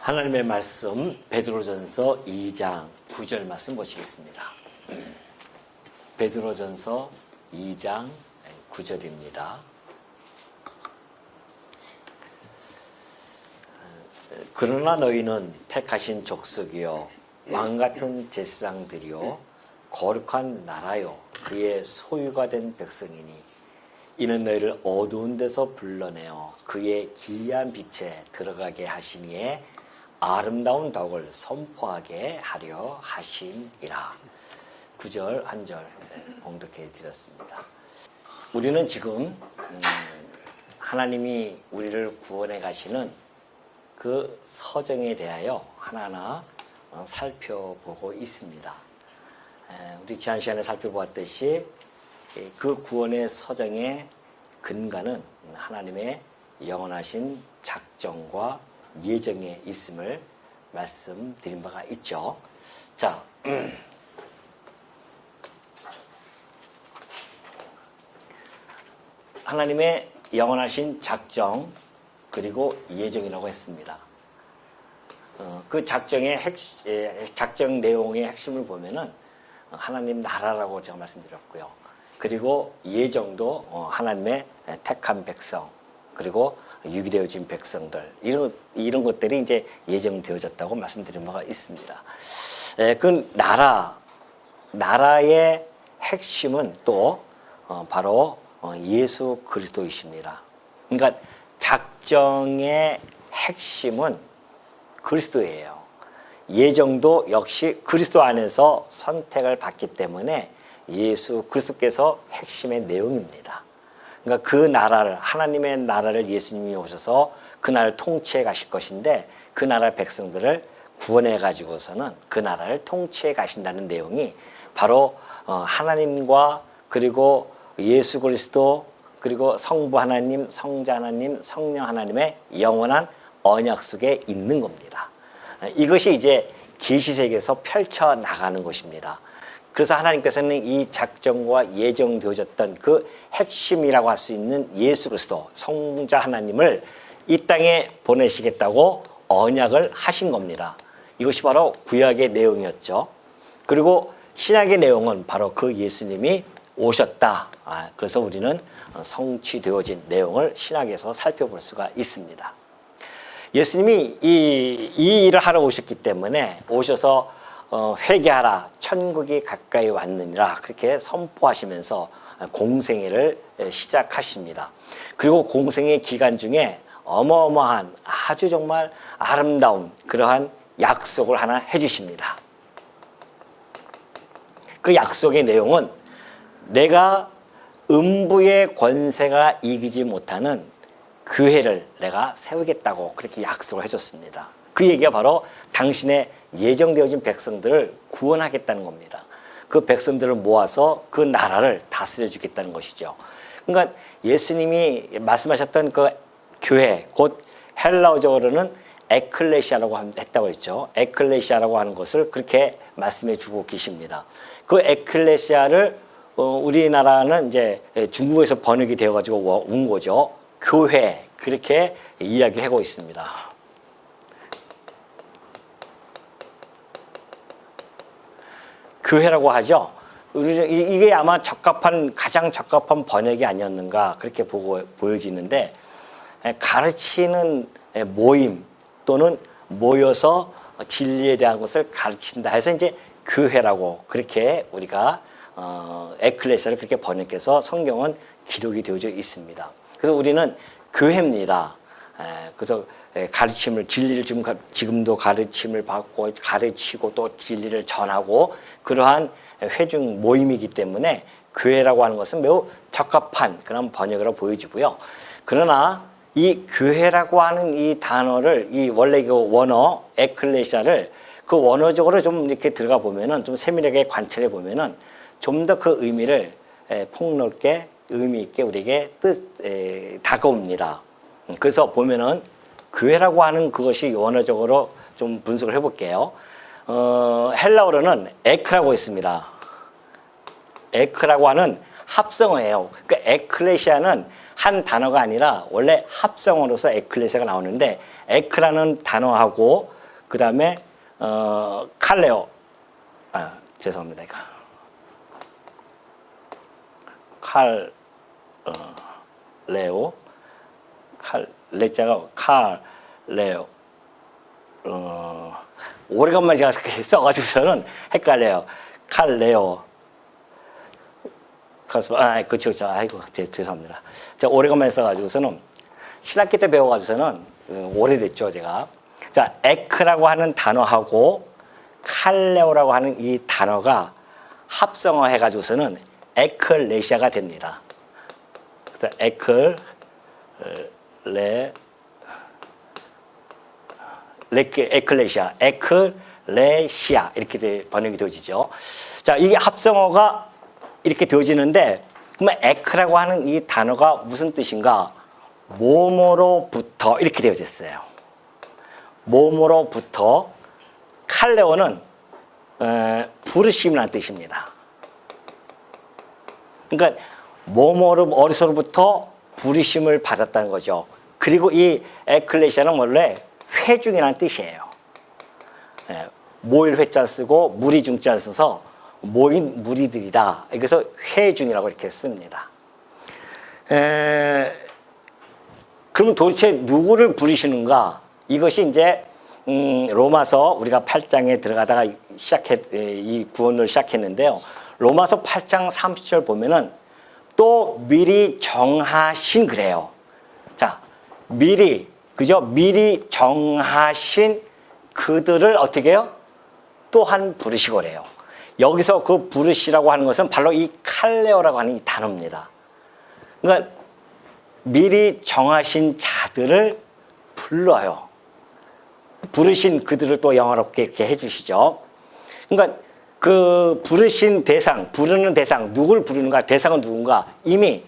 하나님의 말씀 베드로전서 2장 9절 말씀 보시겠습니다. 베드로전서 2장 9절입니다. 그러나 너희는 택하신 족속이요 왕같은 제사장들이요 거룩한 나라요 그의 소유가 된 백성이니 이는 너희를 어두운 데서 불러내어 그의 기이한 빛에 들어가게 하시니에 아름다운 덕을 선포하게 하려 하심이라. 9절 한 절 봉독해 드렸습니다. 우리는 지금 하나님이 우리를 구원해 가시는 그 서정에 대하여 하나하나 살펴보고 있습니다. 우리 지난 시간에 살펴보았듯이 그 구원의 서정의 근간은 하나님의 영원하신 작정과 예정에 있음을 말씀드린 바가 있죠. 자, 하나님의 영원하신 작정 그리고 예정이라고 했습니다. 그 작정의 작정 내용의 핵심을 보면은 하나님 나라라고 제가 말씀드렸고요. 그리고 예정도 하나님의 택한 백성 그리고 유기되어진 백성들 이런 것들이 이제 예정되어졌다고 말씀드린 바가 있습니다. 그 나라의 핵심은 또 바로 예수 그리스도이십니다. 그러니까 작정의 핵심은 그리스도예요. 예정도 역시 그리스도 안에서 선택을 받기 때문에 예수 그리스도께서 핵심의 내용입니다. 그러니까 그 나라를 하나님의 나라를 예수님이 오셔서 그 나라를 통치해 가실 것인데 그 나라 백성들을 구원해 가지고서는 그 나라를 통치해 가신다는 내용이 바로 하나님과 그리고 예수 그리스도 그리고 성부 하나님, 성자 하나님, 성령 하나님의 영원한 언약 속에 있는 겁니다. 이것이 이제 계시세계에서 펼쳐 나가는 것입니다. 그래서 하나님께서는 이 작정과 예정되어졌던 그 핵심이라고 할 수 있는 예수 그리스도 성자 하나님을 이 땅에 보내시겠다고 언약을 하신 겁니다. 이것이 바로 구약의 내용이었죠. 그리고 신약의 내용은 바로 그 예수님이 오셨다. 그래서 우리는 성취되어진 내용을 신약에서 살펴볼 수가 있습니다. 예수님이 이 일을 하러 오셨기 때문에 오셔서 회개하라 천국이 가까이 왔느니라 그렇게 선포하시면서 공생애를 시작하십니다. 그리고 공생애 기간 중에 어마어마한 아주 정말 아름다운 그러한 약속을 하나 해주십니다. 그 약속의 내용은 내가 음부의 권세가 이기지 못하는 교회를 내가 세우겠다고 그렇게 약속을 해줬습니다. 그 얘기가 바로 당신의 예정되어진 백성들을 구원하겠다는 겁니다. 그 백성들을 모아서 그 나라를 다스려 주겠다는 것이죠. 그러니까 예수님이 말씀하셨던 그 교회, 곧 헬라어적으로는 에클레시아라고 했다고 했죠. 에클레시아라고 하는 것을 그렇게 말씀해 주고 계십니다. 그 에클레시아를 우리나라는 이제 중국에서 번역이 되어가지고 온 거죠. 교회, 그렇게 이야기를 하고 있습니다. 교회라고 하죠. 이게 아마 가장 적합한 번역이 아니었는가 그렇게 보여지는데 가르치는 모임 또는 모여서 진리에 대한 것을 가르친다 해서 이제 교회라고 그렇게 우리가 에클레시아를 그렇게 번역해서 성경은 기록이 되어져 있습니다. 그래서 우리는 교회입니다. 그래서 가르침을 진리를 지금도 가르침을 받고 가르치고 또 진리를 전하고 그러한 회중 모임이기 때문에 교회라고 하는 것은 매우 적합한 그런 번역으로 보여지고요. 그러나 이 교회라고 하는 이 단어를 이 원래 그 원어 에클레시아를 그 원어적으로 좀 이렇게 들어가 보면은 좀 세밀하게 관찰해 보면은 좀 더 그 의미를 폭넓게 의미 있게 우리에게 다가옵니다. 그래서 보면은 교회라고 하는 그것이 원어적으로 좀 분석을 해볼게요. 헬라어로는 에크라고 있습니다. 에크라고 하는 합성어예요. 그러니까 에클레시아는 한 단어가 아니라 원래 합성어로서 에클레시아가 나오는데 에크라는 단어하고 그 다음에 칼레오 죄송합니다. 레오 레자가 레오 오래간만에 제가 써가지고서는 헷갈려요. 레오 그렇죠. 아이고 죄송합니다. 제가 오래간만에 써가지고서는 신학기 때 배워가지고서는 오래됐죠 제가. 자, 에크라고 하는 단어하고 칼레오라고 하는 이 단어가 합성어 해가지고서는 에클레시아가 됩니다. 그래서 에클레시아, 에클레시아 이렇게 번역이 되어지죠. 자, 이게 합성어가 이렇게 되어지는데 그러면 에크라고 하는 이 단어가 무슨 뜻인가? 뭐뭐로부터 이렇게 되어졌어요. 뭐뭐로부터 칼레오는 부르심이라는 뜻입니다. 그러니까 뭐뭐로 어디서로부터 부르심을 받았다는 거죠. 그리고 이 에클레시아는 원래 회중이라는 뜻이에요. 모일 회자 쓰고 무리 중자 써서 모인 무리들이다. 그래서 회중이라고 이렇게 씁니다. 그럼 도대체 누구를 부르시는가? 이것이 이제 로마서 우리가 8장에 들어가다가 이 구원을 시작했는데요. 로마서 8장 30절 보면은 또 미리 정하신 그래요. 자, 미리 정하신 그들을 어떻게 해요? 또한 부르시고래요. 여기서 그 부르시라고 하는 것은 바로 이 칼레오라고 하는 이 단어입니다. 그러니까 미리 정하신 자들을 불러요. 부르신 그들을 또 영화롭게 이렇게 해주시죠. 그러니까 그 부르신 대상, 부르는 대상, 누굴 부르는가? 대상은 누군가? 이미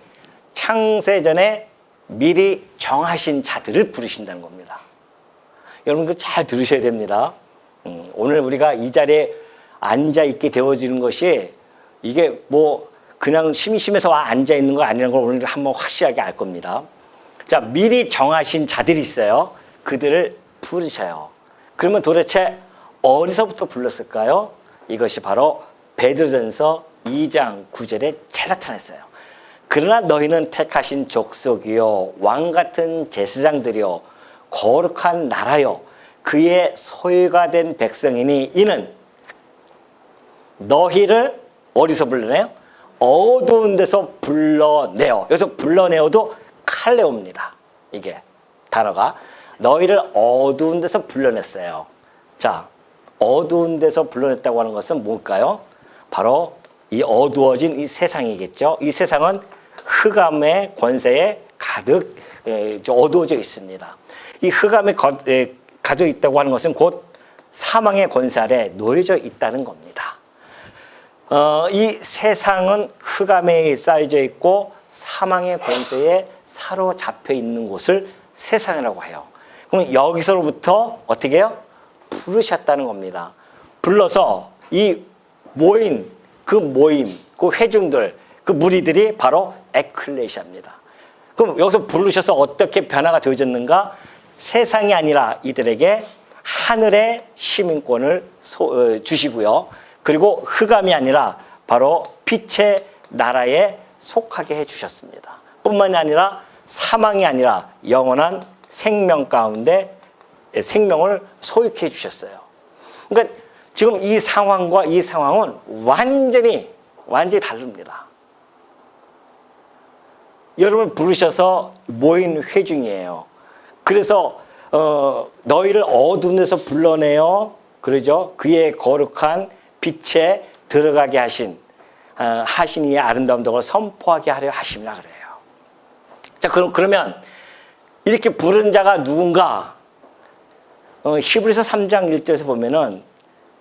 창세전에 미리 정하신 자들을 부르신다는 겁니다. 여러분 그 잘 들으셔야 됩니다. 오늘 우리가 이 자리에 앉아 있게 되어지는 것이 이게 뭐 그냥 심심해서 앉아 있는 거 아니라는 걸 오늘 한번 확실하게 알 겁니다. 자, 미리 정하신 자들이 있어요. 그들을 부르셔요. 그러면 도대체 어디서부터 불렀을까요? 이것이 바로 베드로전서 2장 9절에 잘 나타났어요. 그러나 너희는 택하신 족속이요 왕 같은 제사장들이요 거룩한 나라요 그의 소유가 된 백성이니 이는 너희를 어디서 불러내요? 어두운 데서 불러내요. 여기서 불러내어도 칼레오입니다. 이게 단어가 너희를 어두운 데서 불러냈어요. 자, 어두운 데서 불러냈다고 하는 것은 뭘까요? 바로 이 어두워진 이 세상이겠죠. 이 세상은 흑암의 권세에 가득 어두워져 있습니다. 이 흑암에 가져 있다고 하는 것은 곧 사망의 권세 아래 놓여져 있다는 겁니다. 이 세상은 흑암에 쌓여져 있고 사망의 권세에 사로잡혀 있는 곳을 세상이라고 해요. 그럼 여기서부터 어떻게 해요? 부르셨다는 겁니다. 불러서 이 모인, 그 회중들, 그 무리들이 바로 에클레시아입니다. 그럼 여기서 부르셔서 어떻게 변화가 되어졌는가? 세상이 아니라 이들에게 하늘의 시민권을 주시고요. 그리고 흑암이 아니라 바로 빛의 나라에 속하게 해주셨습니다. 뿐만이 아니라 사망이 아니라 영원한 생명 가운데 생명을 소유케 해주셨어요. 그러니까 지금 이 상황과 이 상황은 완전히 다릅니다. 여러분 부르셔서 모인 회중이에요. 그래서 너희를 어두운 데서 불러내어 그러죠. 그의 거룩한 빛에 들어가게 하신 이의 아름다운 덕을 선포하게 하려 하심이라 그래요. 자, 그러면 이렇게 부른 자가 누군가? 히브리서 3장 1절에서 보면은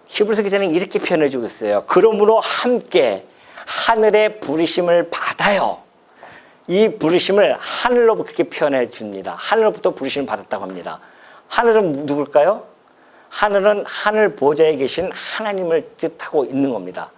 히브리서 기자는 이렇게 표현해 주고 있어요. 그러므로 함께 하늘의 부르심을 받아요. 이 부르심을 하늘로 그렇게 표현해 줍니다. 하늘로부터 부르심을 받았다고 합니다. 하늘은 누굴까요? 하늘은 하늘 보좌에 계신 하나님을 뜻하고 있는 겁니다.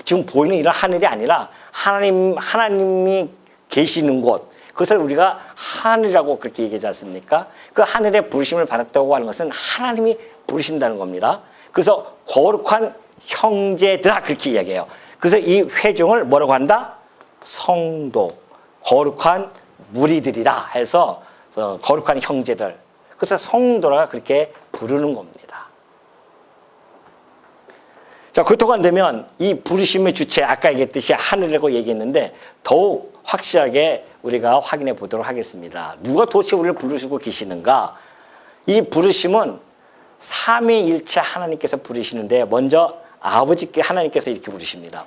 지금 보이는 이런 하늘이 아니라 하나님이 계시는 곳, 그것을 우리가 하늘이라고 그렇게 얘기하지 않습니까? 그 하늘의 부르심을 받았다고 하는 것은 하나님이 부르신다는 겁니다. 그래서 거룩한 형제들아 그렇게 이야기해요. 그래서 이 회중을 뭐라고 한다? 성도, 거룩한 무리들이라 해서 거룩한 형제들. 그래서 성도라 그렇게 부르는 겁니다. 자, 그렇다고 한다면 이 부르심의 주체, 아까 얘기했듯이 하늘이라고 얘기했는데 더욱 확실하게 우리가 확인해 보도록 하겠습니다. 누가 도대체 우리를 부르시고 계시는가? 이 부르심은 삼위일체 하나님께서 부르시는데 먼저 아버지께 하나님께서 이렇게 부르십니다.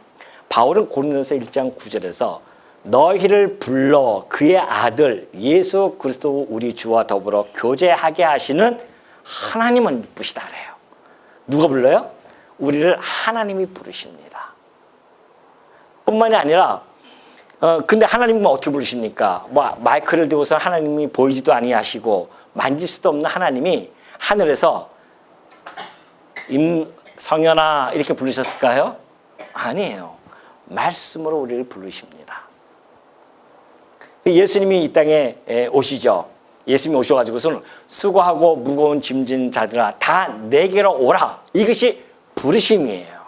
바울은 고린도서 1장 9절에서 너희를 불러 그의 아들 예수 그리스도 우리 주와 더불어 교제하게 하시는 하나님은 이쁘시다 그래요. 누가 불러요? 우리를 하나님이 부르십니다. 뿐만이 아니라 근데 하나님은 어떻게 부르십니까? 뭐 마이크를 들고서 하나님이 보이지도 아니하시고 만질 수도 없는 하나님이 하늘에서 임성현아 이렇게 부르셨을까요? 아니에요. 말씀으로 우리를 부르십니다. 예수님이 이 땅에 오시죠. 예수님이 오셔가지고서는 수고하고 무거운 짐진 자들아 다 내게로 오라. 이것이 부르심이에요.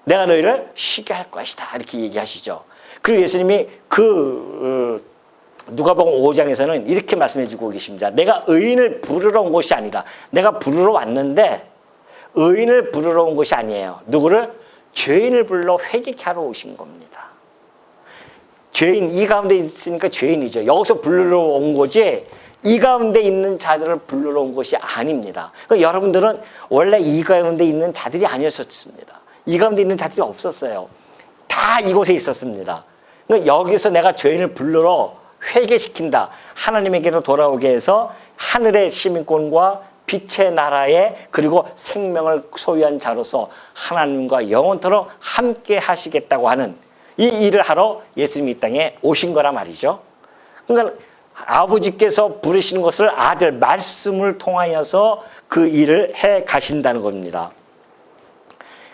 내가 너희를 쉬게 할 것이다. 이렇게 얘기하시죠. 그리고 예수님이 누가복음 5장에서는 이렇게 말씀해 주고 계십니다. 내가 의인을 부르러 온 것이 아니라 내가 부르러 왔는데 의인을 부르러 온 것이 아니에요. 누구를? 죄인을 불러 회개케 하러 오신 겁니다. 죄인, 이 가운데 있으니까 죄인이죠. 여기서 부르러 온 거지 이 가운데 있는 자들을 부르러 온 것이 아닙니다. 그러니까 여러분들은 원래 이 가운데 있는 자들이 아니었습니다. 이 가운데 있는 자들이 없었어요. 다 이곳에 있었습니다. 그러니까 여기서 내가 죄인을 부르러 회개시킨다. 하나님에게로 돌아오게 해서 하늘의 시민권과 빛의 나라에 그리고 생명을 소유한 자로서 하나님과 영원토록 함께 하시겠다고 하는 이 일을 하러 예수님이 이 땅에 오신 거란 말이죠. 그러니까 아버지께서 부르시는 것을 아들 말씀을 통하여서 그 일을 해 가신다는 겁니다.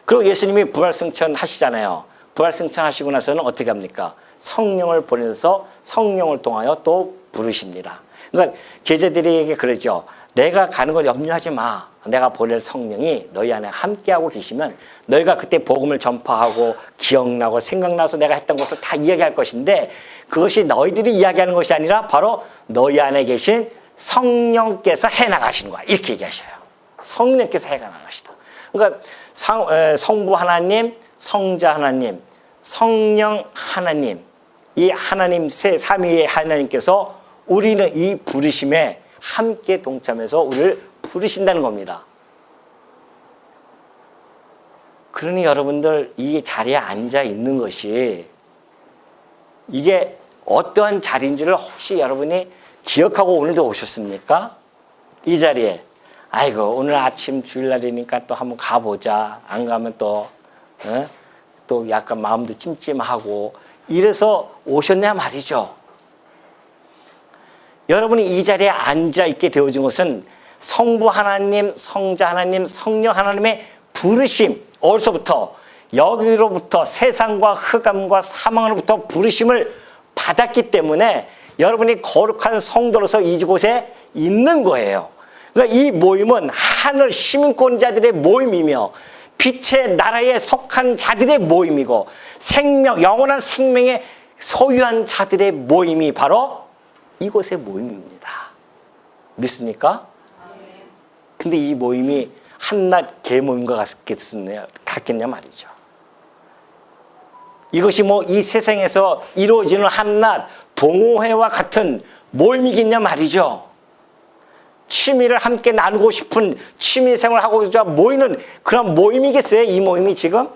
그리고 예수님이 부활승천 하시잖아요. 부활승천 하시고 나서는 어떻게 합니까? 성령을 보내서 성령을 통하여 또 부르십니다. 그러니까 제자들에게 그러죠. 내가 가는 거 염려하지 마. 내가 보낼 성령이 너희 안에 함께하고 계시면 너희가 그때 복음을 전파하고 기억나고 생각나서 내가 했던 것을 다 이야기할 것인데 그것이 너희들이 이야기하는 것이 아니라 바로 너희 안에 계신 성령께서 해나가시는 거야. 이렇게 얘기하셔요. 성령께서 해나가시다. 그러니까 성부 하나님, 성자 하나님, 성령 하나님, 이 하나님 삼위의 하나님께서 우리는 이 부르심에 함께 동참해서 우리를 부르신다는 겁니다. 그러니 여러분들 이 자리에 앉아 있는 것이 이게 어떠한 자리인지를 혹시 여러분이 기억하고 오늘도 오셨습니까? 이 자리에 아이고 오늘 아침 주일날이니까 또 한번 가보자. 안 가면 또 약간 마음도 찜찜하고 이래서 오셨냐 말이죠. 여러분이 이 자리에 앉아있게 되어진 것은 성부 하나님, 성자 하나님, 성령 하나님의 부르심, 어디서부터? 여기로부터 세상과 흑암과 사망으로부터 부르심을 받았기 때문에 여러분이 거룩한 성도로서 이곳에 있는 거예요. 그러니까 이 모임은 하늘 시민권자들의 모임이며 빛의 나라에 속한 자들의 모임이고 생명, 영원한 생명에 소유한 자들의 모임이 바로 이곳의 모임입니다. 믿습니까? 근데 이 모임이 한낱 개모임과 같겠냐 말이죠. 이것이 뭐 이 세상에서 이루어지는 한낱 동호회와 같은 모임이겠냐 말이죠. 취미를 함께 나누고 싶은 취미생활을 하고자 모이는 그런 모임이겠어요? 이 모임이 지금?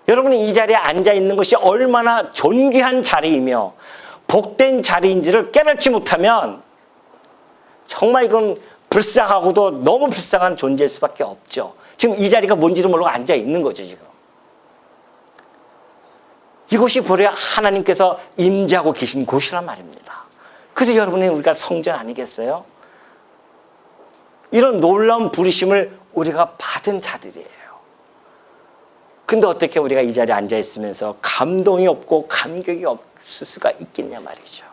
여러분이 이 자리에 앉아 있는 것이 얼마나 존귀한 자리이며 복된 자리인지를 깨닫지 못하면 정말 이건 불쌍하고도 너무 불쌍한 존재일 수밖에 없죠. 지금 이 자리가 뭔지도 모르고 앉아 있는 거죠, 지금. 이곳이 보려 하나님께서 임재하고 계신 곳이란 말입니다. 그래서 여러분이 우리가 성전 아니겠어요? 이런 놀라운 부르심을 우리가 받은 자들이에요. 근데 어떻게 우리가 이 자리에 앉아 있으면서 감동이 없고 감격이 없을 수가 있겠냐 말이죠.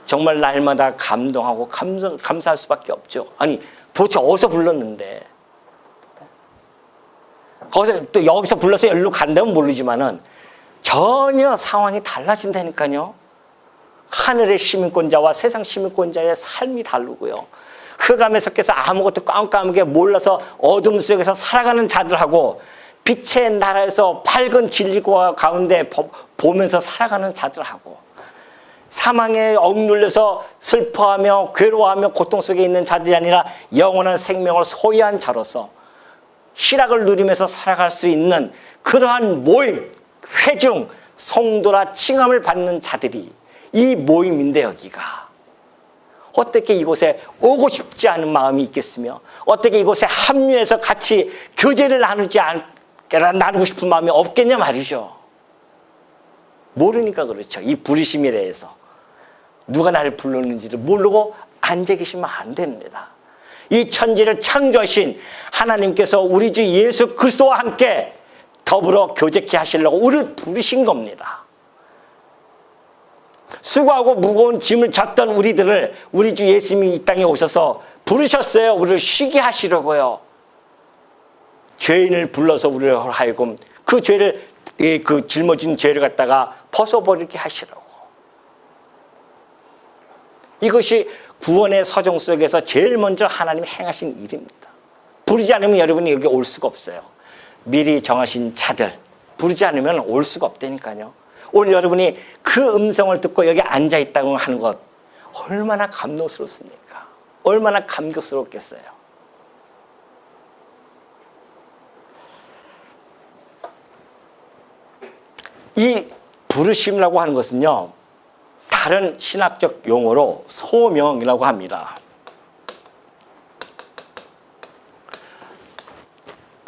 정말 날마다 감동하고 감사할 수밖에 없죠. 아니 도대체 어디서 불렀는데, 거기서 또 여기서 불러서 여기로 간다면 모르지만은 전혀 상황이 달라진다니까요. 하늘의 시민권자와 세상 시민권자의 삶이 다르고요. 흑암에 속해서 아무것도 깜깜하게 몰라서 어둠 속에서 살아가는 자들하고 빛의 나라에서 밝은 진리와 가운데 보면서 살아가는 자들하고 사망에 억눌려서 슬퍼하며 괴로워하며 고통 속에 있는 자들이 아니라 영원한 생명을 소유한 자로서 희락을 누리면서 살아갈 수 있는 그러한 모임, 회중, 성도라 칭함을 받는 자들이 이 모임인데, 여기가 어떻게 이곳에 오고 싶지 않은 마음이 있겠으며 어떻게 이곳에 합류해서 같이 교제를 나누고 싶은 마음이 없겠냐 말이죠. 모르니까 그렇죠. 이 부르심에 대해서 누가 나를 불렀는지를 모르고 앉아 계시면 안 됩니다. 이 천지를 창조하신 하나님께서 우리 주 예수 그리스도와 함께 더불어 교제케 하시려고 우리를 부르신 겁니다. 수고하고 무거운 짐을 졌던 우리들을 우리 주 예수님이 이 땅에 오셔서 부르셨어요. 우리를 쉬게 하시려고요. 죄인을 불러서 우리를 하여금 그 죄를, 그 짊어진 죄를 갖다가 벗어버리게 하시려고. 이것이 구원의 서정 속에서 제일 먼저 하나님이 행하신 일입니다. 부르지 않으면 여러분이 여기 올 수가 없어요. 미리 정하신 자들 부르지 않으면 올 수가 없다니까요. 오늘 여러분이 그 음성을 듣고 여기 앉아 있다고 하는 것 얼마나 감동스럽습니까? 얼마나 감격스럽겠어요. 이 부르심이라고 하는 것은요, 다른 신학적 용어로 소명이라고 합니다.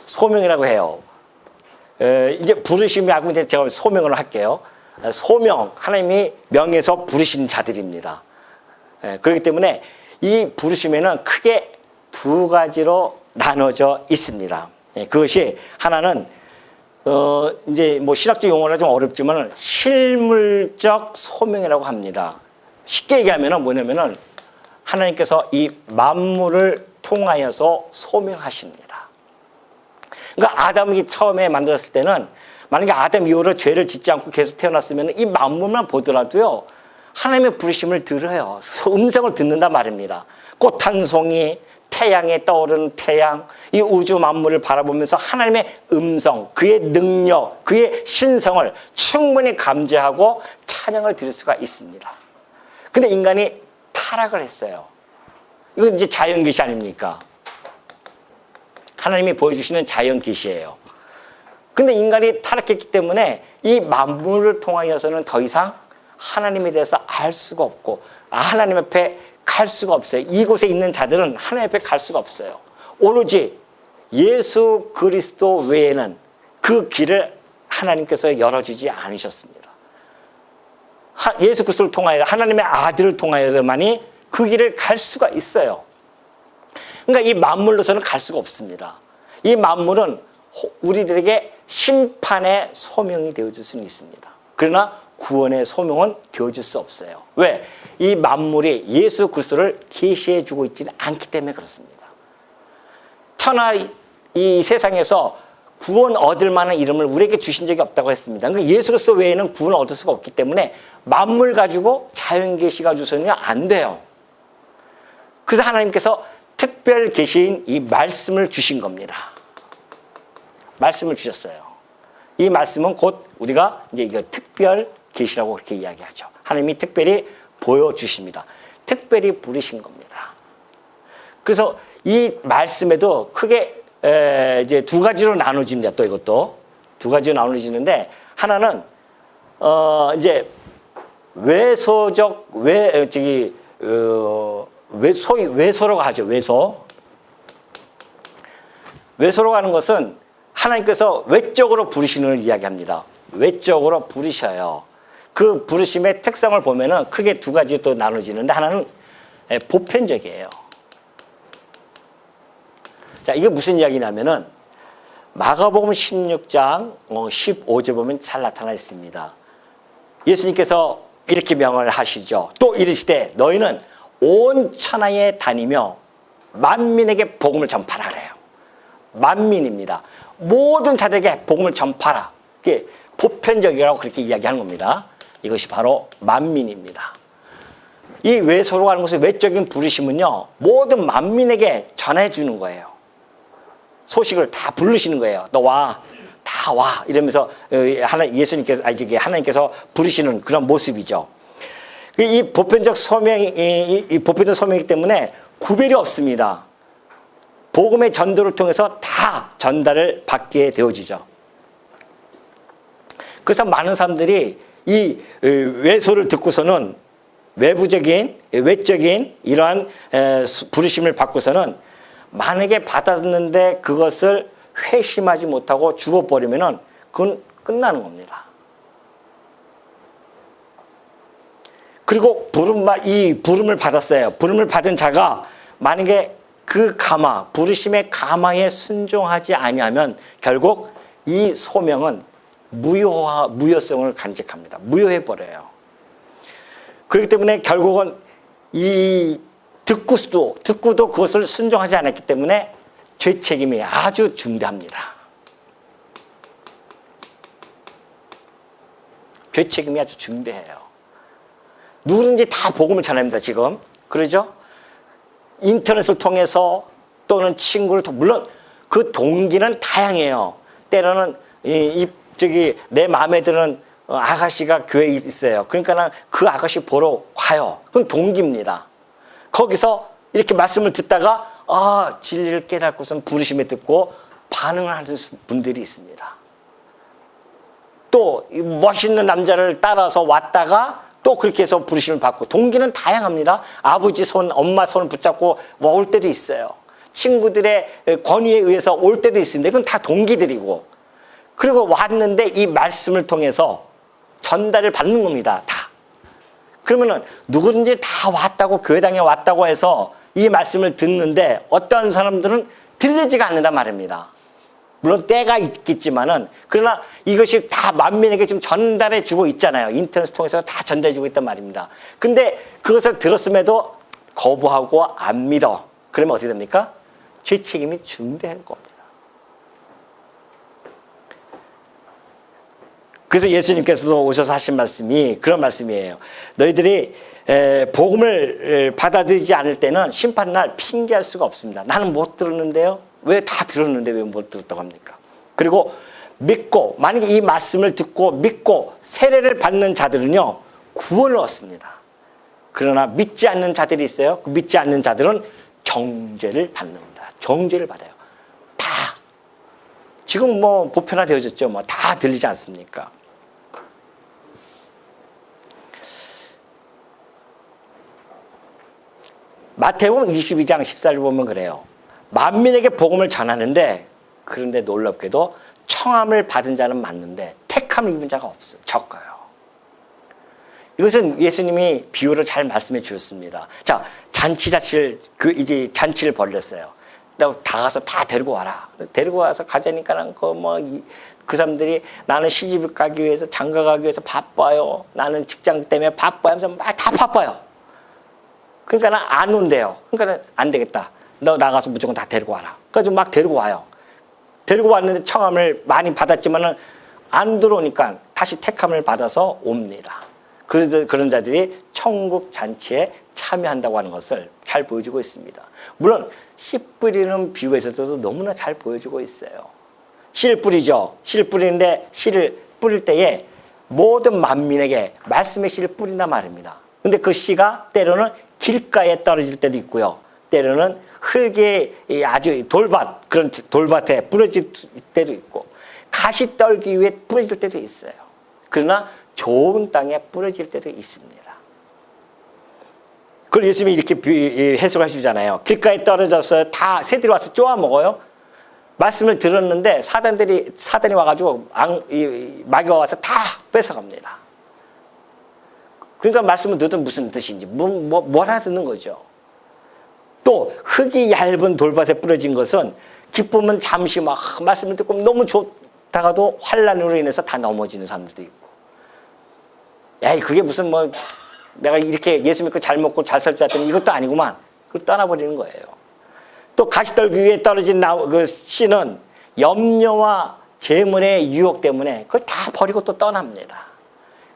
소명이라고 해요. 이제 부르심이라고 이제 제가 소명을 할게요. 소명, 하나님이 명해서 부르신 자들입니다. 그렇기 때문에 이 부르심에는 크게 두 가지로 나눠져 있습니다. 그것이 하나는 이제 뭐 신학적 용어라 좀 어렵지만 실물적 소명이라고 합니다. 쉽게 얘기하면 뭐냐면은 하나님께서 이 만물을 통하여서 소명하십니다. 그러니까 아담이 처음에 만들었을 때는 만약에 아담 이후로 죄를 짓지 않고 계속 태어났으면 이 만물만 보더라도요, 하나님의 부르심을 들어요. 음성을 듣는단 말입니다. 꽃 한 송이, 태양에 떠오르는 태양, 이 우주 만물을 바라보면서 하나님의 음성, 그의 능력, 그의 신성을 충분히 감지하고 찬양을 드릴 수가 있습니다. 근데 인간이 타락을 했어요. 이건 이제 자연 계시 아닙니까? 하나님이 보여주시는 자연 계시예요. 근데 인간이 타락했기 때문에 이 만물을 통하여서는 더 이상 하나님에 대해서 알 수가 없고 하나님 앞에 갈 수가 없어요. 이곳에 있는 자들은 하나님 앞에 갈 수가 없어요. 오로지 예수 그리스도 외에는 그 길을 하나님께서 열어주지 않으셨습니다. 예수 그리스도를 통하여, 하나님의 아들을 통하여만이 그 길을 갈 수가 있어요. 그러니까 이 만물로서는 갈 수가 없습니다. 이 만물은 우리들에게 심판의 소명이 되어줄 수는 있습니다. 그러나 구원의 소명은 되어줄 수 없어요. 왜? 이 만물이 예수 그리스도를 계시해 주고 있지는 않기 때문에 그렇습니다. 천하 이 세상에서 구원 얻을 만한 이름을 우리에게 주신 적이 없다고 했습니다. 그러니까 예수 그리스도 외에는 구원을 얻을 수가 없기 때문에 만물 가지고 자연 계시가 주서는 안 돼요. 그래서 하나님께서 특별 계시인 이 말씀을 주신 겁니다. 말씀을 주셨어요. 이 말씀은 곧 우리가 이제 이거 특별 계시라고 그렇게 이야기하죠. 하나님이 특별히 보여주십니다. 특별히 부르신 겁니다. 그래서 이 말씀에도 크게 이제 두 가지로 나눠집니다. 또 이것도 두 가지로 나눠지는데, 하나는 이제 외소적 소위 외소라고 하죠. 외소라고 하는 것은 하나님께서 외적으로 부르시는 걸 이야기합니다. 외적으로 부르셔요. 그 부르심의 특성을 보면은 크게 두 가지 또 나눠지는데, 하나는 보편적이에요. 자, 이게 무슨 이야기냐면은 마가복음 16장 15절 보면 잘 나타나 있습니다. 예수님께서 이렇게 명을 하시죠. 또 이르시되 너희는 온 천하에 다니며 만민에게 복음을 전파하라 그래요. 만민입니다. 모든 자들에게 복음을 전파하라. 그게 보편적이라고 그렇게 이야기하는 겁니다. 이것이 바로 만민입니다. 이 외소로 하는 것의 외적인 부르심은요, 모든 만민에게 전해주는 거예요. 소식을 다 부르시는 거예요. 너 와, 다 와 이러면서 하나님께서 부르시는 그런 모습이죠. 이 보편적 소명이 보편적 소명이기 때문에 구별이 없습니다. 복음의 전도를 통해서 다 전달을 받게 되어지죠. 그래서 많은 사람들이 이 외소를 듣고서는 외적인 이러한 부르심을 받고서는 만약에 받았는데 그것을 회심하지 못하고 죽어버리면은 그건 끝나는 겁니다. 그리고 이 부름을 받았어요. 부름을 받은 자가 만약에 그 부르심의 가마에 순종하지 아니하면 결국 이 소명은 무효성을 간직합니다. 무효해버려요. 그렇기 때문에 결국은 이 듣고도 그것을 순종하지 않았기 때문에 죄 책임이 아주 중대합니다. 죄 책임이 아주 중대해요. 누구든지 다 복음을 전합니다, 지금. 그러죠? 인터넷을 통해서 또는 친구를 통해서, 물론 그 동기는 다양해요. 때로는 내 마음에 드는 아가씨가 교회에 있어요. 그러니까 그 아가씨 보러 가요. 그건 동기입니다. 거기서 이렇게 말씀을 듣다가 진리를 깨닫고선 부르심에 듣고 반응을 하는 분들이 있습니다. 또 멋있는 남자를 따라서 왔다가 또 그렇게 해서 부르심을 받고, 동기는 다양합니다. 아버지 손, 엄마 손을 붙잡고 올 때도 있어요. 친구들의 권위에 의해서 올 때도 있습니다. 그건 다 동기들이고, 그리고 왔는데 이 말씀을 통해서 전달을 받는 겁니다. 다. 그러면은 누구든지 다 왔다고, 교회당에 왔다고 해서 이 말씀을 듣는데 어떤 사람들은 들리지가 않는단 말입니다. 물론 때가 있겠지만은, 그러나 이것이 다 만민에게 지금 전달해 주고 있잖아요. 인터넷 통해서 다 전달해 주고 있단 말입니다. 근데 그것을 들었음에도 거부하고 안 믿어. 그러면 어떻게 됩니까? 죄 책임이 중대한 겁니다. 그래서 예수님께서도 오셔서 하신 말씀이 그런 말씀이에요. 너희들이 복음을 받아들이지 않을 때는 심판날 핑계할 수가 없습니다. 나는 못 들었는데요. 왜 다 들었는데 왜 못 들었다고 합니까? 그리고 믿고, 만약에 이 말씀을 듣고 믿고 세례를 받는 자들은요, 구원을 얻습니다. 그러나 믿지 않는 자들이 있어요. 그 믿지 않는 자들은 정죄를 받는다. 정죄를 받아요. 다. 지금 보편화되어졌죠. 다 들리지 않습니까? 마태복음 22장 14절 보면 그래요. 만민에게 복음을 전하는데, 그런데 놀랍게도 청함을 받은 자는 많은데 택함을 입은 자가 없어요. 적어요. 이것은 예수님이 비유로 잘 말씀해 주셨습니다. 자, 잔치를 벌렸어요. 다 가서 다 데리고 와라. 데리고 와서 가자니까는 그 사람들이 나는 시집을 가기 위해서, 장가 가기 위해서 바빠요. 나는 직장 때문에 바빠요 하면서 막 다 바빠요. 그러니까 안 온대요. 그러니까 안 되겠다. 너 나가서 무조건 다 데리고 와라. 그래서 막 데리고 와요. 데리고 왔는데 청함을 많이 받았지만은 안 들어오니까 다시 택함을 받아서 옵니다. 그래서 그런 자들이 천국 잔치에 참여한다고 하는 것을 잘 보여주고 있습니다. 물론 씨 뿌리는 비유에서도 너무나 잘 보여주고 있어요. 씨를 뿌리죠. 씨를 뿌리는데 씨를 뿌릴 때에 모든 만민에게 말씀의 씨를 뿌린단 말입니다. 근데 그 씨가 때로는 길가에 떨어질 때도 있고요. 때로는 흙에 아주 그런 돌밭에 부러질 때도 있고, 가시 떨기 위해 부러질 때도 있어요. 그러나 좋은 땅에 부러질 때도 있습니다. 그걸 예수님이 이렇게 해석하시잖아요. 길가에 떨어져서 다 새들이 와서 쪼아 먹어요. 말씀을 들었는데 사단이 와가지고 마귀가 와서 다 뺏어갑니다. 그러니까 말씀을 듣든 무슨 뜻인지 뭐라 듣는 거죠. 또 흙이 얇은 돌밭에 뿌려진 것은 기쁨은 잠시 막 말씀을 듣고 너무 좋다가도 환난으로 인해서 다 넘어지는 사람들도 있고. 에이, 그게 무슨 뭐 내가 이렇게 예수 믿고 잘 먹고 잘 살 줄 알았더니 이것도 아니구만. 그걸 떠나버리는 거예요. 또 가시떨기 위에 떨어진 그 씨는 염려와 재물의 유혹 때문에 그걸 다 버리고 또 떠납니다.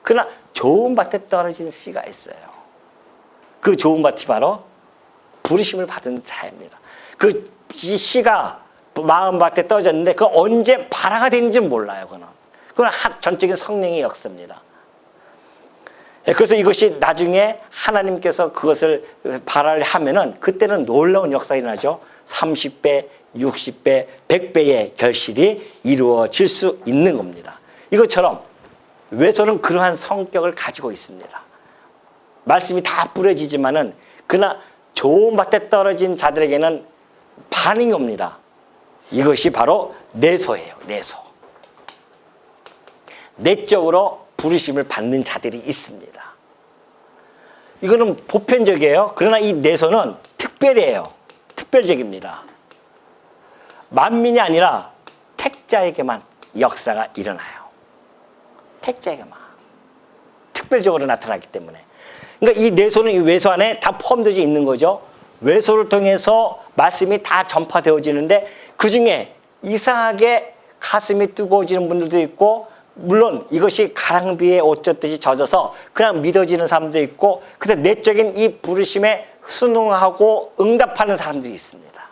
그러나 좋은 밭에 떨어진 씨가 있어요. 그 좋은 밭이 바로 부르심을 받은 자입니다. 그 씨가 마음밭에 떨어졌는데 그 언제 발화가 되는지 몰라요. 그건 전적인 성령의 역사입니다. 그래서 이것이 나중에 하나님께서 그것을 발화를 하면은 그때는 놀라운 역사가 일어나죠. 30배, 60배, 100배의 결실이 이루어질 수 있는 겁니다. 이것처럼 외소는 그러한 성격을 가지고 있습니다. 말씀이 다 뿌려지지만은 그러나 좋은 밭에 떨어진 자들에게는 반응이 옵니다. 이것이 바로 내소예요. 내소. 내적으로 부르심을 받는 자들이 있습니다. 이거는 보편적이에요. 그러나 이 내소는 특별해요. 특별적입니다. 만민이 아니라 택자에게만 역사가 일어나요. 택자에게만. 특별적으로 나타나기 때문에. 그러니까 이 내소는 이 외소 안에 다 포함되어 있는 거죠. 외소를 통해서 말씀이 다 전파되어지는데 그중에 이상하게 가슴이 뜨거워지는 분들도 있고 물론 이것이 가랑비에 옷 젖듯이 젖어서 그냥 믿어지는 사람도 있고 그래서 내적인 이 부르심에 순응하고 응답하는 사람들이 있습니다.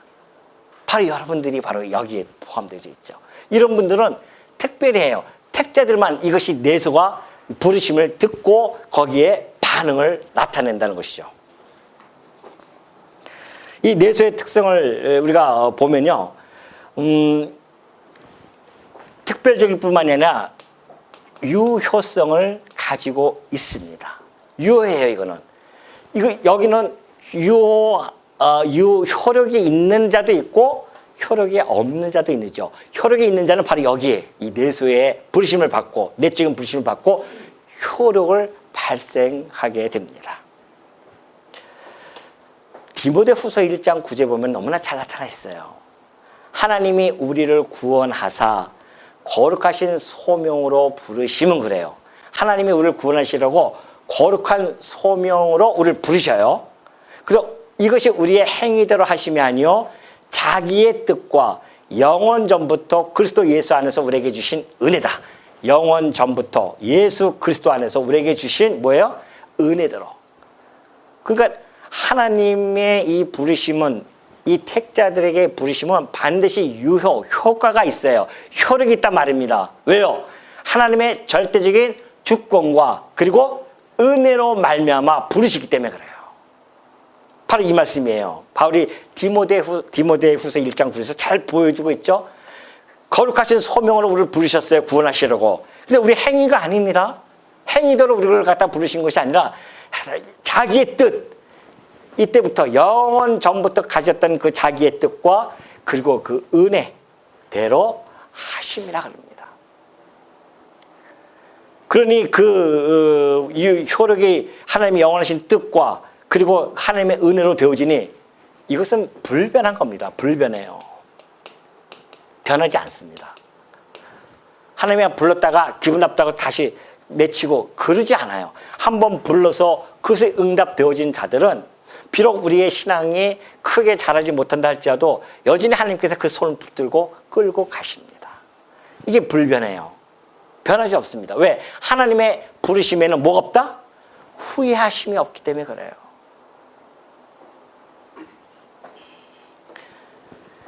바로 여러분들이 바로 여기에 포함되어 있죠. 이런 분들은 특별해요. 택자들만 이것이 내소가 부르심을 듣고 거기에 반응을 나타낸다는 것이죠. 이 내소의 특성을 우리가 보면요. 특별적일 뿐만이 아니라 유효성을 가지고 있습니다. 유효해요, 이거는. 여기는 효력이 있는 자도 있고 효력이 없는 자도 있죠. 효력이 있는 자는 바로 여기에 이 내소의 부르심을 받고 내적인 부르심을 받고 효력을 발생하게 됩니다. 디모데후서 1장 9절 보면 너무나 잘 나타나 있어요. 하나님이 우리를 구원하사 거룩하신 소명으로 부르심은 그래요. 하나님이 우리를 구원하시려고 거룩한 소명으로 우리를 부르셔요. 그래서 이것이 우리의 행위대로 하심이 아니요 자기의 뜻과 영원 전부터 그리스도 예수 안에서 우리에게 주신 은혜다. 영원 전부터 예수 그리스도 안에서 우리에게 주신 뭐예요? 은혜대로. 그러니까 하나님의 이 부르심은 이 택자들에게 부르심은 반드시 효과가 있어요. 효력이 있단 말입니다. 왜요? 하나님의 절대적인 주권과 그리고 은혜로 말미암아 부르시기 때문에 그래요. 바로 이 말씀이에요. 바울이 디모데후서 1장 9절에서 잘 보여주고 있죠. 거룩하신 소명으로 우리를 부르셨어요. 구원하시려고. 근데 우리 행위가 아닙니다. 행위대로 우리를 갖다 부르신 것이 아니라 자기의 뜻. 이때부터 영원 전부터 가졌던 그 자기의 뜻과 그리고 그 은혜대로 하심이라 그럽니다. 그러니 그 효력이 하나님의 영원하신 뜻과 그리고 하나님의 은혜로 되어지니 이것은 불변한 겁니다. 불변해요. 변하지 않습니다. 하나님이 불렀다가 기분 나쁘다고 다시 내치고 그러지 않아요. 한번 불러서 그것에 응답되어진 자들은 비록 우리의 신앙이 크게 자라지 못한다 할지라도 여전히 하나님께서 그 손을 붙들고 끌고 가십니다. 이게 불변해요. 변하지 없습니다. 왜? 하나님의 부르심에는 뭐가 없다? 후회하심이 없기 때문에 그래요.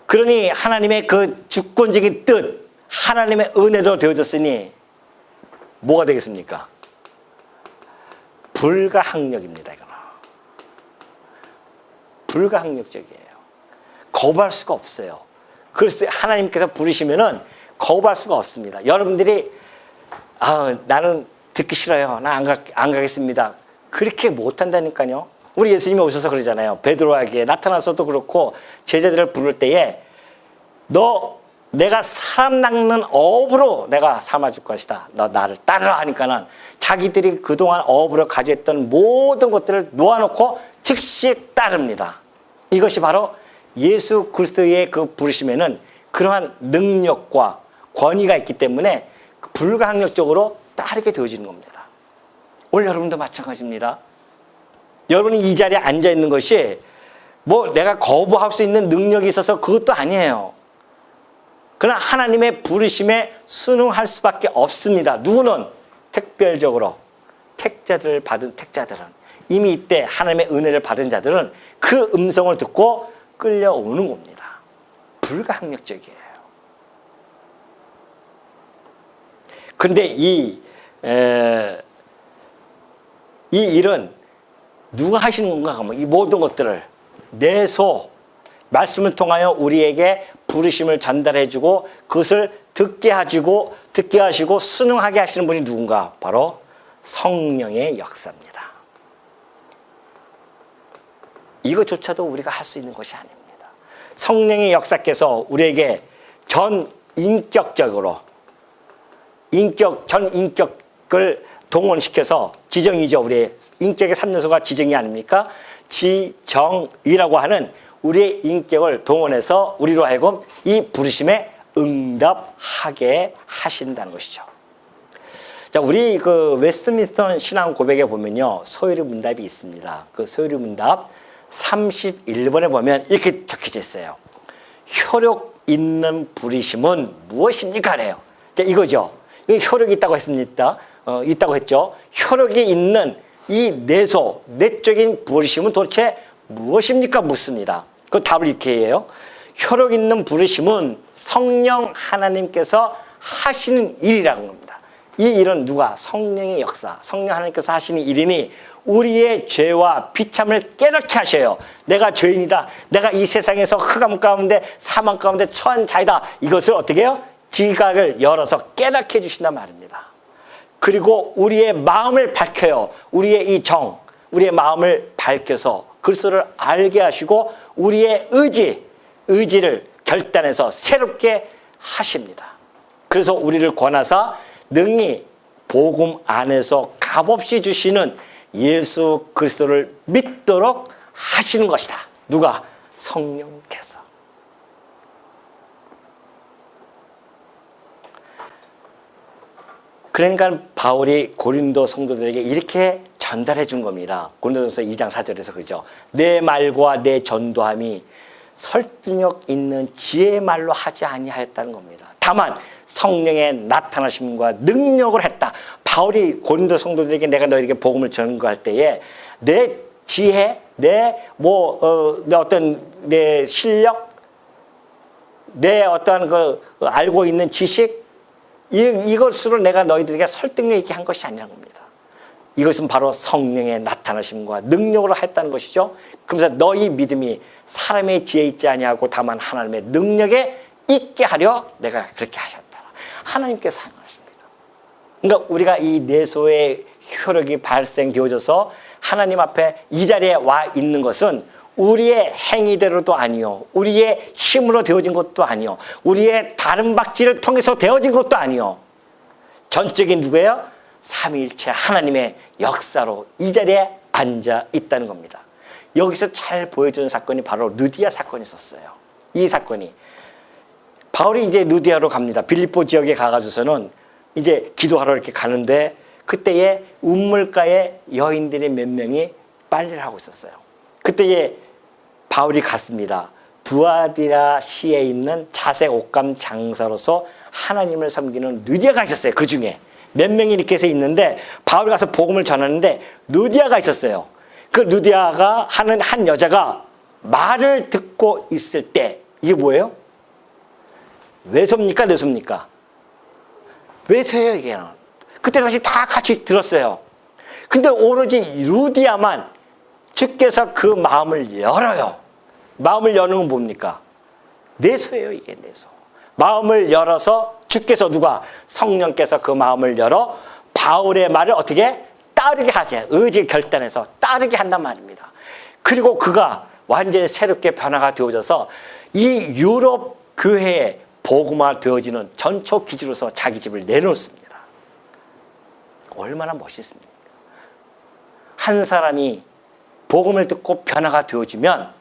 그러니 하나님의 그 주권적인 뜻, 하나님의 은혜로 되어졌으니 뭐가 되겠습니까? 불가항력입니다. 이거는. 불가항력적이에요. 거부할 수가 없어요. 그래서 하나님께서 부르시면은 거부할 수가 없습니다. 여러분들이 나는 듣기 싫어요. 나 안 가겠습니다. 그렇게 못한다니까요. 우리 예수님이 오셔서 그러잖아요. 베드로에게 나타나서도 그렇고 제자들을 부를 때에 내가 사람 낚는 어업으로 내가 삼아줄 것이다. 너 나를 따르라 하니까는 자기들이 그동안 어업으로 가져있던 모든 것들을 놓아놓고 즉시 따릅니다. 이것이 바로 예수 그리스도의 그 부르심에는 그러한 능력과 권위가 있기 때문에 불가항력적으로 따르게 되어지는 겁니다. 오늘 여러분도 마찬가지입니다. 여러분이 이 자리에 앉아 있는 것이 뭐 내가 거부할 수 있는 능력이 있어서 그것도 아니에요. 그러나 하나님의 부르심에 순응할 수밖에 없습니다. 누구는 특별적으로 택자들을 받은 택자들은 이미 이때 하나님의 은혜를 받은 자들은 그 음성을 듣고 끌려오는 겁니다. 불가항력적이에요. 그런데 이 일은 누가 하시는 건가 하면 이 모든 것들을 내소 말씀을 통하여 우리에게 부르심을 전달해주고 그것을 듣게 하시고 순응하게 하시는 분이 누군가? 바로 성령의 역사입니다. 이것조차도 우리가 할 수 있는 것이 아닙니다. 성령의 역사께서 우리에게 전인격을 동원시켜서 지정이죠. 우리의 인격의 3요소가 지정이 아닙니까? 지정이라고 하는 우리의 인격을 동원해서 우리로 하여금 이 부르심에 응답하게 하신다는 것이죠. 자, 우리 그 웨스트민스터 신앙 고백에 보면요, 소요리 문답이 있습니다. 그 소요리 문답 31번에 보면 이렇게 적혀져 있어요. 효력 있는 부르심은 무엇입니까? 래요. 자, 이거죠. 여기 효력이 있다고 했습니다. 있다고 했죠. 효력이 있는 이 내적인 부르심은 도대체 무엇입니까? 묻습니다. 그 답을 이렇게 해요. 효력 있는 부르심은 성령 하나님께서 하시는 일이라는 겁니다. 이 일은 누가? 성령의 역사, 성령 하나님께서 하시는 일이니 우리의 죄와 비참을 깨닫게 하셔요. 내가 죄인이다. 내가 이 세상에서 흑암 가운데 사망 가운데 처한 자이다. 이것을 어떻게 해요? 지각을 열어서 깨닫게 해주신단 말입니다. 그리고 우리의 마음을 밝혀요. 우리의 이 정, 우리의 마음을 밝혀서 그리스도를 알게 하시고 우리의 의지를 결단해서 새롭게 하십니다. 그래서 우리를 권하사 능히 복음 안에서 값없이 주시는 예수 그리스도를 믿도록 하시는 것이다. 누가? 성령께서. 그러니까 바울이 고린도 성도들에게 이렇게 전달해 준 겁니다. 고린도전서 2장 4절에서 그죠. 내 말과 내 전도함이 설득력 있는 지혜의 말로 하지 아니하였다는 겁니다. 다만 성령의 나타나심과 능력을 했다. 바울이 고린도 성도들에게 내가 너희에게 복음을 전거할 때에 내 지혜, 내 어떤 내 실력, 내 어떠한 그 알고 있는 지식 이것으로 내가 너희들에게 설득력 있게 한 것이 아니라는 겁니다. 이것은 바로 성령의 나타나심과 능력으로 했다는 것이죠. 그러면서 너희 믿음이 사람의 지혜에 있지 아니하고 다만 하나님의 능력에 있게 하려 내가 그렇게 하셨다. 하나님께서 하는 것입니다. 그러니까 우리가 이 내소의 효력이 발생되어져서 하나님 앞에 이 자리에 와 있는 것은 우리의 행위대로도 아니요, 우리의 힘으로 되어진 것도 아니요, 우리의 다른 박질을 통해서 되어진 것도 아니요, 전적인 누구예요? 삼위일체 하나님의 역사로 이 자리에 앉아 있다는 겁니다. 여기서 잘 보여주는 사건이 바로 루디아 사건이 있었어요. 이 사건이 바울이 이제 루디아로 갑니다. 빌립보 지역에 가가지고서는 이제 기도하러 이렇게 가는데 그때에 우물가에 여인들이 몇 명이 빨래를 하고 있었어요. 그때에 바울이 갔습니다. 두아디라 시에 있는 자색 옷감 장사로서 하나님을 섬기는 루디아가 있었어요. 그 중에 몇 명이 이렇게 해서 있는데 바울이 가서 복음을 전하는데 루디아가 있었어요. 그 루디아가 하는 한 여자가 말을 듣고 있을 때 이게 뭐예요? 왜소입니까? 내소입니까? 왜소예요 이게. 그때 당시 다 같이 들었어요. 근데 오로지 루디아만 주께서 그 마음을 열어요. 마음을 여는 건 뭡니까? 내소예요 이게. 내소. 마음을 열어서 주께서 누가? 성령께서 그 마음을 열어 바울의 말을 어떻게? 따르게 하지. 의지 결단해서 따르게 한단 말입니다. 그리고 그가 완전히 새롭게 변화가 되어져서 이 유럽 교회에 복음화 되어지는 전초 기지로서 자기 집을 내놓습니다. 얼마나 멋있습니까? 한 사람이 복음을 듣고 변화가 되어지면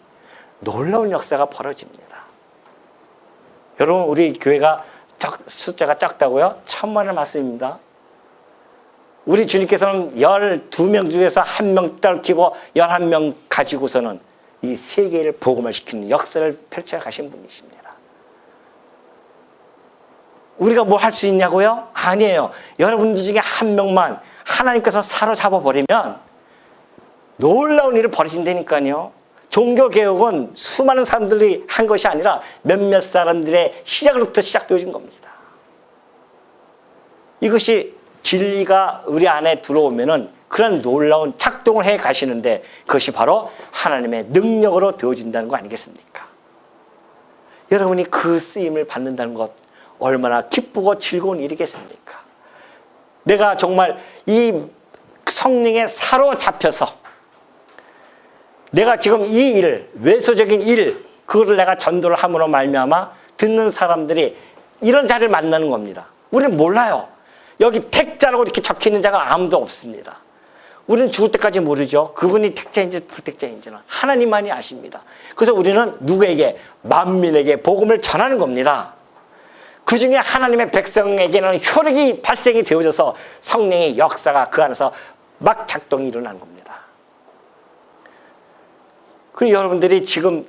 놀라운 역사가 벌어집니다. 여러분, 우리 교회가 숫자가 작다고요? 천만의 말씀입니다. 우리 주님께서는 12명 중에서 1명 떨키고 11명 가지고서는 이 세계를 복음을 시키는 역사를 펼쳐 가신 분이십니다. 우리가 뭐 할 수 있냐고요? 아니에요. 여러분들 중에 한 명만 하나님께서 사로잡아 버리면 놀라운 일을 벌이신다니까요. 종교개혁은 수많은 사람들이 한 것이 아니라 몇몇 사람들의 시작으로부터 시작되어진 겁니다. 이것이 진리가 우리 안에 들어오면은 그런 놀라운 작동을 해 가시는데 그것이 바로 하나님의 능력으로 되어진다는 거 아니겠습니까? 여러분이 그 쓰임을 받는다는 것 얼마나 기쁘고 즐거운 일이겠습니까? 내가 정말 이 성령에 사로잡혀서 내가 지금 이 일, 외소적인 일, 그거를 내가 전도를 함으로 말미암아 듣는 사람들이 이런 자를 만나는 겁니다. 우리는 몰라요. 여기 택자라고 이렇게 적혀있는 자가 아무도 없습니다. 우리는 죽을 때까지 모르죠. 그분이 택자인지 불택자인지는 하나님만이 아십니다. 그래서 우리는 누구에게? 만민에게 복음을 전하는 겁니다. 그 중에 하나님의 백성에게는 효력이 발생이 되어져서 성령의 역사가 그 안에서 막 작동이 일어나는 겁니다. 그리고 여러분들이 지금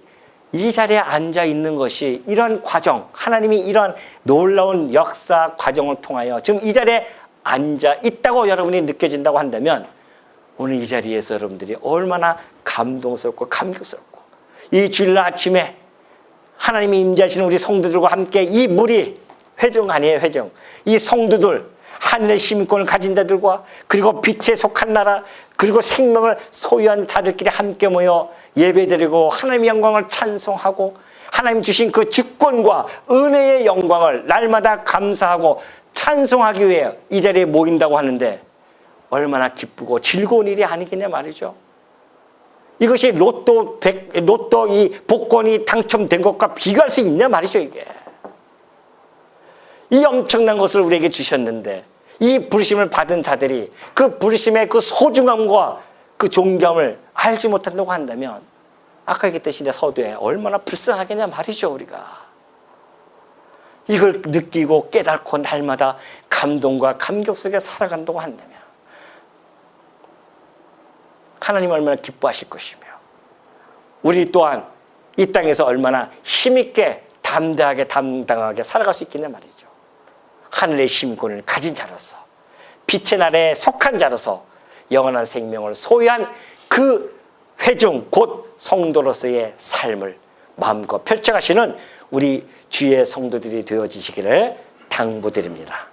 이 자리에 앉아 있는 것이 이런 과정, 하나님이 이런 놀라운 역사 과정을 통하여 지금 이 자리에 앉아 있다고 여러분이 느껴진다고 한다면 오늘 이 자리에서 여러분들이 얼마나 감동스럽고 감격스럽고 이 주일날 아침에 하나님이 임재하시는 우리 성도들과 함께 이 무리, 회중 아니에요, 회중. 이 성도들, 하늘의 시민권을 가진 자들과 그리고 빛에 속한 나라 그리고 생명을 소유한 자들끼리 함께 모여 예배드리고 하나님의 영광을 찬송하고 하나님 주신 그 주권과 은혜의 영광을 날마다 감사하고 찬송하기 위해 이 자리에 모인다고 하는데 얼마나 기쁘고 즐거운 일이 아니겠냐 말이죠. 이것이 로또 이 복권이 당첨된 것과 비교할 수 있냐 말이죠. 이게 이 엄청난 것을 우리에게 주셨는데 이 부르심을 받은 자들이 그 부르심의 그 소중함과 그 존경을 알지 못한다고 한다면 아까 얘기했듯이 서두에 얼마나 불쌍하겠냐 말이죠. 우리가 이걸 느끼고 깨닫고 날마다 감동과 감격 속에 살아간다고 한다면 하나님 얼마나 기뻐하실 것이며 우리 또한 이 땅에서 얼마나 힘있게 담대하게 당당하게 살아갈 수 있겠냐 말이죠. 하늘의 시민권을 가진 자로서 빛의 나라에 속한 자로서 영원한 생명을 소유한 그 회중 곧 성도로서의 삶을 마음껏 펼쳐가시는 우리 주의 성도들이 되어지시기를 당부드립니다.